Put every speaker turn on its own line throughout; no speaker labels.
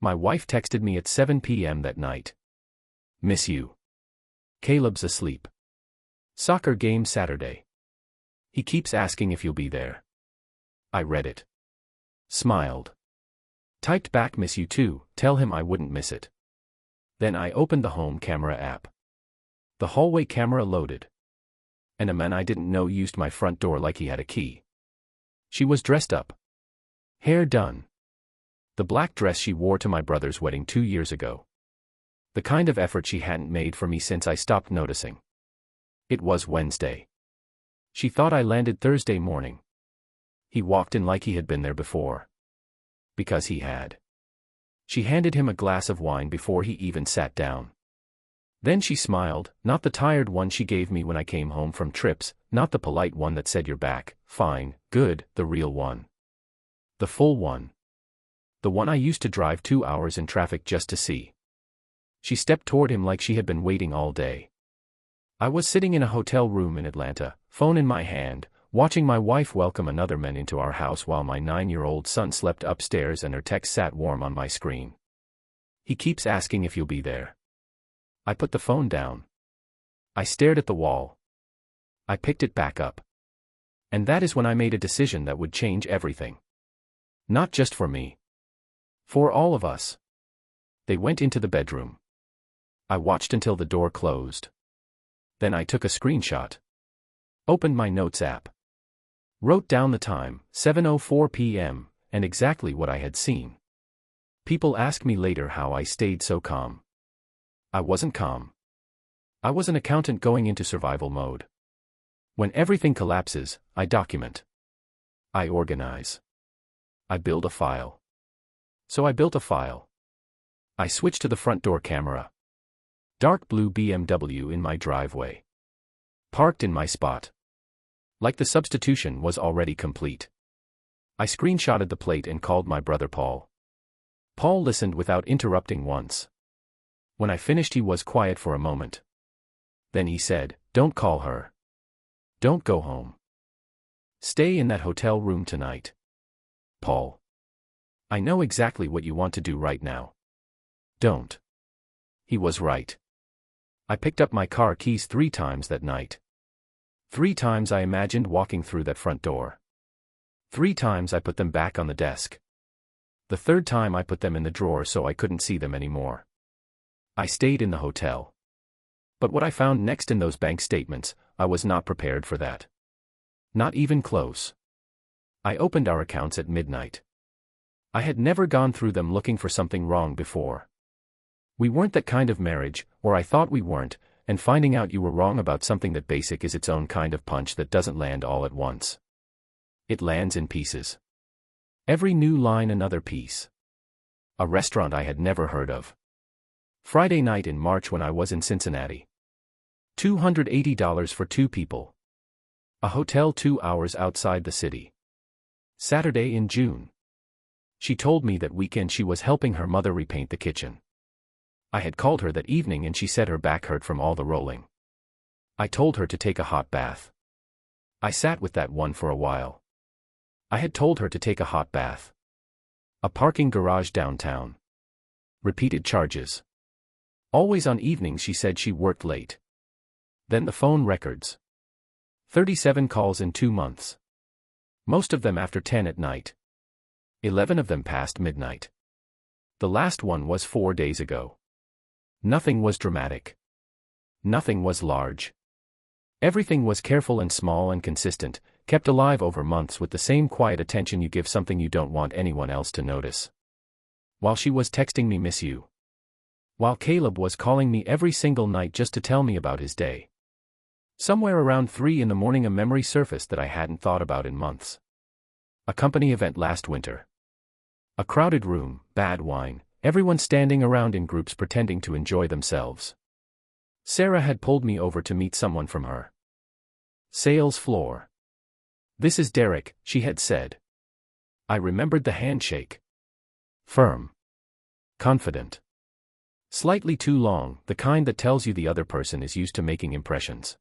My wife texted me at 7 p.m. that night. Miss you. Caleb's asleep. Soccer game Saturday. He keeps asking if you'll be there. I read it. Smiled. Typed back miss you too, tell him I wouldn't miss it. Then I opened the home camera app. The hallway camera loaded. And a man I didn't know used my front door like he had a key. She was dressed up. Hair done. The black dress she wore to my brother's wedding 2 years ago. The kind of effort she hadn't made for me since I stopped noticing. It was Wednesday. She thought I landed Thursday morning. He walked in like he had been there before. Because he had. She handed him a glass of wine before he even sat down. Then she smiled, not the tired one she gave me when I came home from trips, not the polite one that said you're back, fine, good, the real one. The full one. The one I used to drive 2 hours in traffic just to see. She stepped toward him like she had been waiting all day. I was sitting in a hotel room in Atlanta, phone in my hand, watching my wife welcome another man into our house while my 9-year-old son slept upstairs and her text sat warm on my screen. He keeps asking if you'll be there. I put the phone down. I stared at the wall. I picked it back up. And that is when I made a decision that would change everything. Not just for me. For all of us. They went into the bedroom. I watched until the door closed. Then I took a screenshot. Opened my notes app. Wrote down the time, 7:04 p.m., and exactly what I had seen. People ask me later how I stayed so calm. I wasn't calm. I was an accountant going into survival mode. When everything collapses, I document. I organize. I build a file. So I built a file. I switched to the front door camera. Dark blue BMW in my driveway. Parked in my spot. Like the substitution was already complete. I screenshotted the plate and called my brother Paul. Paul listened without interrupting once. When I finished he was quiet for a moment. Then he said, "Don't call her. Don't go home. Stay in that hotel room tonight. Paul. I know exactly what you want to do right now. Don't." He was right. I picked up my car keys 3 times that night. 3 times I imagined walking through that front door. 3 times I put them back on the desk. The 3rd time I put them in the drawer so I couldn't see them anymore. I stayed in the hotel. But what I found next in those bank statements, I was not prepared for that. Not even close. I opened our accounts at midnight. I had never gone through them looking for something wrong before. We weren't that kind of marriage, or I thought we weren't, and finding out you were wrong about something that basic is its own kind of punch that doesn't land all at once. It lands in pieces. Every new line another piece. A restaurant I had never heard of. Friday night in March when I was in Cincinnati. $280 for 2 people. A hotel 2 hours outside the city. Saturday in June. She told me that weekend she was helping her mother repaint the kitchen. I had called her that evening and she said her back hurt from all the rolling. I told her to take a hot bath. I sat with that one for a while. I had told her to take a hot bath. A parking garage downtown. Repeated charges. Always on evenings she said she worked late. Then the phone records. 37 calls in 2 months. Most of them after 10 at night. 11 of them past midnight. The last one was 4 days ago. Nothing was dramatic. Nothing was large. Everything was careful and small and consistent, kept alive over months with the same quiet attention you give something you don't want anyone else to notice. While she was texting me miss you. While Caleb was calling me every single night just to tell me about his day. Somewhere around 3 in the morning a memory surfaced that I hadn't thought about in months. A company event last winter. A crowded room, bad wine, everyone standing around in groups pretending to enjoy themselves. Sarah had pulled me over to meet someone from her sales floor. "This is Derek," she had said. I remembered the handshake. Firm. Confident. Slightly too long, the kind that tells you the other person is used to making impressions.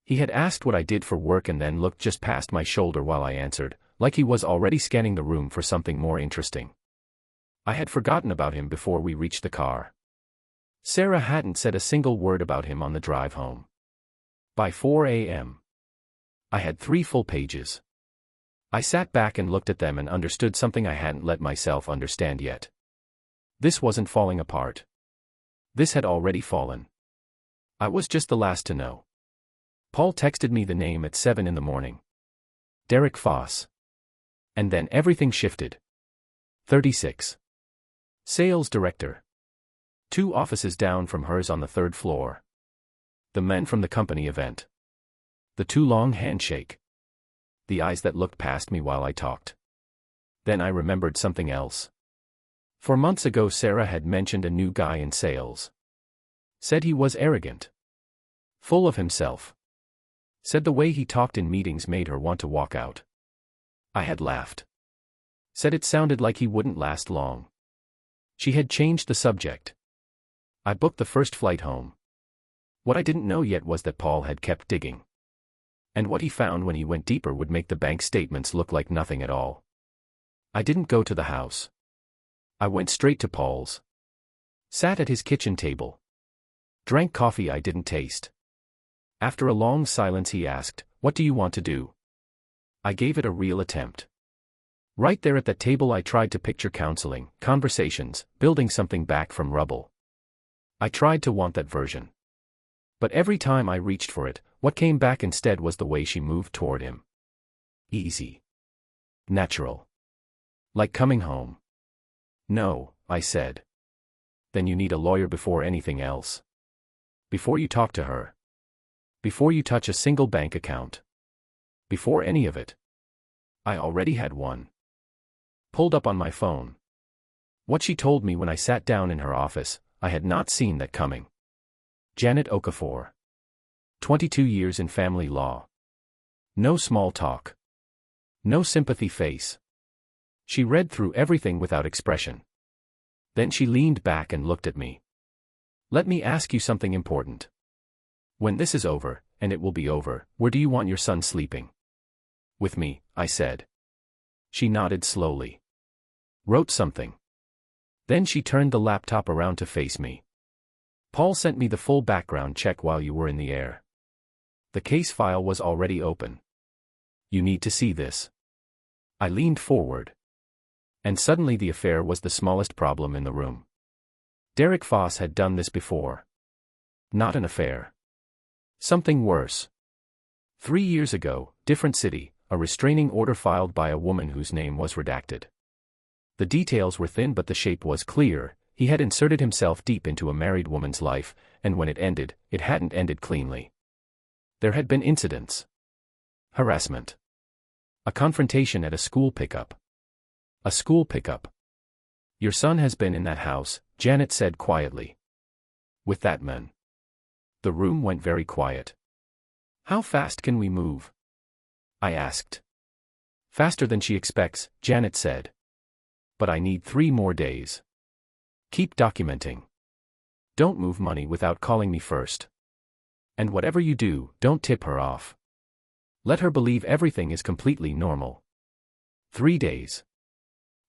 He had asked what I did for work and then looked just past my shoulder while I answered, like he was already scanning the room for something more interesting. I had forgotten about him before we reached the car. Sarah hadn't said a single word about him on the drive home. By 4 a.m., I had 3 full pages. I sat back and looked at them and understood something I hadn't let myself understand yet. This wasn't falling apart. This had already fallen. I was just the last to know. Paul texted me the name at 7 in the morning. Derek Foss. And then everything shifted. 36. Sales director. 2 offices down from hers on the 3rd floor. The men from the company event. The too long handshake. The eyes that looked past me while I talked. Then I remembered something else. 4 months ago Sarah had mentioned a new guy in sales. Said he was arrogant. Full of himself. Said the way he talked in meetings made her want to walk out. I had laughed. Said it sounded like he wouldn't last long. She had changed the subject. I booked the first flight home. What I didn't know yet was that Paul had kept digging. And what he found when he went deeper would make the bank statements look like nothing at all. I didn't go to the house. I went straight to Paul's. Sat at his kitchen table. Drank coffee I didn't taste. After a long silence he asked, "What do you want to do?" I gave it a real attempt. Right there at that table I tried to picture counseling, conversations, building something back from rubble. I tried to want that version. But every time I reached for it, what came back instead was the way she moved toward him. Easy. Natural. Like coming home. "No," I said. "Then you need a lawyer before anything else. Before you talk to her. Before you touch a single bank account. Before any of it." I already had one. Pulled up on my phone. What she told me when I sat down in her office, I had not seen that coming. Janet Okafor. 22 years in family law. No small talk. No sympathy face. She read through everything without expression. Then she leaned back and looked at me. "Let me ask you something important. When this is over, and it will be over, where do you want your son sleeping?" "With me," I said. She nodded slowly. Wrote something. Then she turned the laptop around to face me. "Paul sent me the full background check while you were in the air. The case file was already open. You need to see this." I leaned forward. And suddenly the affair was the smallest problem in the room. Derek Foss had done this before. Not an affair. Something worse. 3 years ago, different city, a restraining order filed by a woman whose name was redacted. The details were thin but the shape was clear. He had inserted himself deep into a married woman's life, and when it ended, it hadn't ended cleanly. There had been incidents. Harassment. A confrontation at a school pickup. A school pickup. "Your son has been in that house," Janet said quietly. "With that man." The room went very quiet. "How fast can we move?" I asked. "Faster than she expects," Janet said. "But I need 3 more days. Keep documenting. Don't move money without calling me first. And whatever you do, don't tip her off. Let her believe everything is completely normal. 3 days."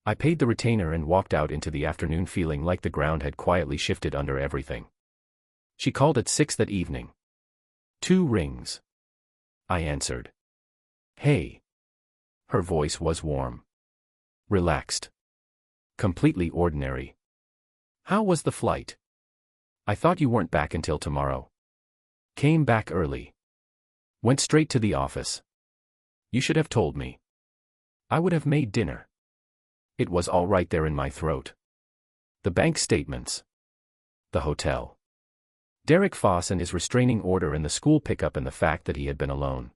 I paid the retainer and walked out into the afternoon feeling like the ground had quietly shifted under everything. She called at 6 that evening. 2 rings. I answered. "Hey." Her voice was warm. Relaxed. Completely ordinary. "How was the flight? I thought you weren't back until tomorrow." "Came back early. Went straight to the office. You should have told me. I would have made dinner." It was all right there in my throat. The bank statements. The hotel. Derek Foss and his restraining order and the school pickup and the fact that he had been alone.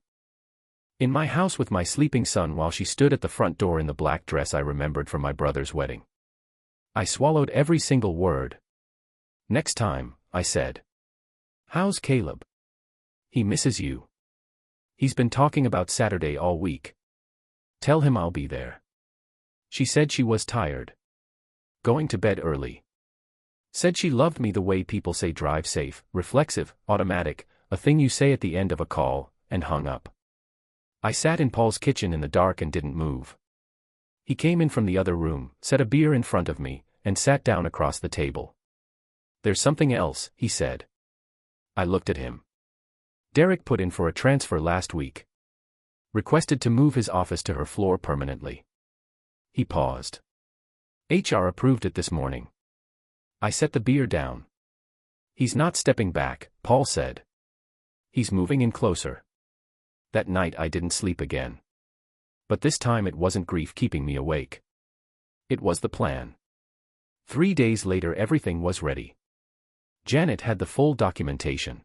In my house with my sleeping son while she stood at the front door in the black dress I remembered from my brother's wedding. I swallowed every single word. "Next time," I said. "How's Caleb?" "He misses you. He's been talking about Saturday all week. Tell him I'll be there." She said she was tired. Going to bed early. Said she loved me the way people say drive safe, reflexive, automatic, a thing you say at the end of a call, and hung up. I sat in Paul's kitchen in the dark and didn't move. He came in from the other room, set a beer in front of me, and sat down across the table. "There's something else," he said. I looked at him. Derek put in for a transfer last week. Requested to move his office to her floor permanently. He paused. HR approved it this morning. I set the beer down. "He's not stepping back," Paul said. "He's moving in closer." That night I didn't sleep again. But this time it wasn't grief keeping me awake. It was the plan. 3 days later everything was ready. Janet had the full documentation.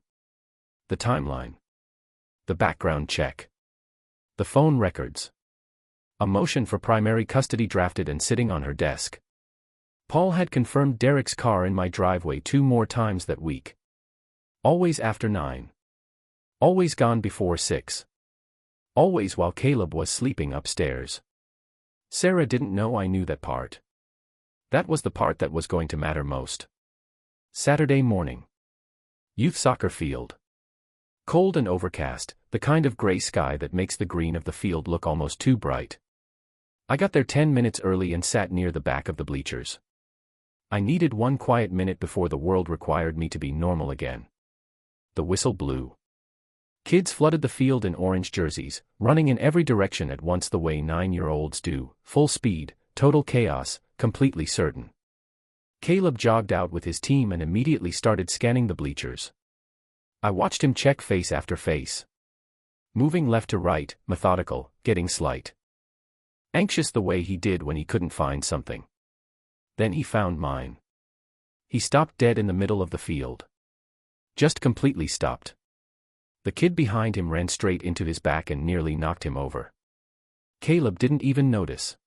The timeline. The background check. The phone records. A motion for primary custody drafted and sitting on her desk. Paul had confirmed Derek's car in my driveway 2 more times that week. Always after 9. Always gone before 6. Always while Caleb was sleeping upstairs. Sarah didn't know I knew that part. That was the part that was going to matter most. Saturday morning. Youth soccer field. Cold and overcast, the kind of gray sky that makes the green of the field look almost too bright. I got there 10 minutes early and sat near the back of the bleachers. I needed 1 quiet minute before the world required me to be normal again. The whistle blew. Kids flooded the field in orange jerseys, running in every direction at once the way 9-year-olds do, full speed, total chaos, completely certain. Caleb jogged out with his team and immediately started scanning the bleachers. I watched him check face after face. Moving left to right, methodical, getting slight. Anxious the way he did when he couldn't find something. Then he found mine. He stopped dead in the middle of the field. Just completely stopped. The kid behind him ran straight into his back and nearly knocked him over. Caleb didn't even notice.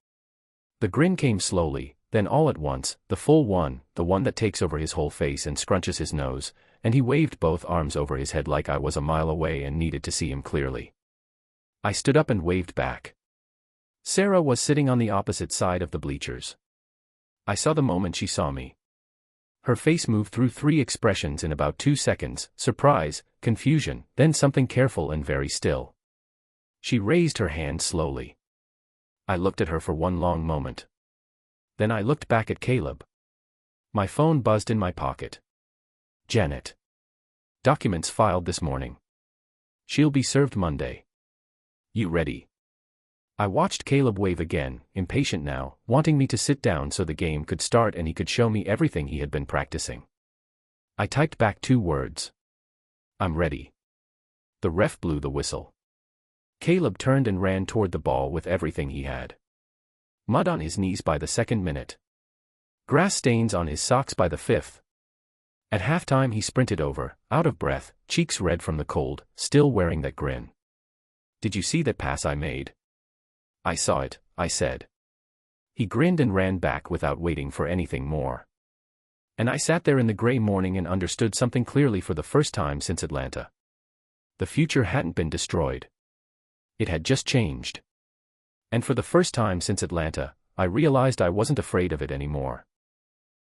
The grin came slowly, then all at once, the full one, the one that takes over his whole face and scrunches his nose, and he waved both arms over his head like I was a mile away and needed to see him clearly. I stood up and waved back. Sarah was sitting on the opposite side of the bleachers. I saw the moment she saw me. Her face moved through 3 expressions in about 2 seconds, surprise, confusion, then something careful and very still. She raised her hand slowly. I looked at her for 1 long moment. Then I looked back at Caleb. My phone buzzed in my pocket. Janet. Documents filed this morning. She'll be served Monday. You ready? I watched Caleb wave again, impatient now, wanting me to sit down so the game could start and he could show me everything he had been practicing. I typed back 2 words. I'm ready. The ref blew the whistle. Caleb turned and ran toward the ball with everything he had. Mud on his knees by the 2nd minute. Grass stains on his socks by the 5th. At halftime he sprinted over, out of breath, cheeks red from the cold, still wearing that grin. Did you see that pass I made? I saw it, I said. He grinned and ran back without waiting for anything more. And I sat there in the gray morning and understood something clearly for the first time since Atlanta. The future hadn't been destroyed. It had just changed. And for the first time since Atlanta, I realized I wasn't afraid of it anymore.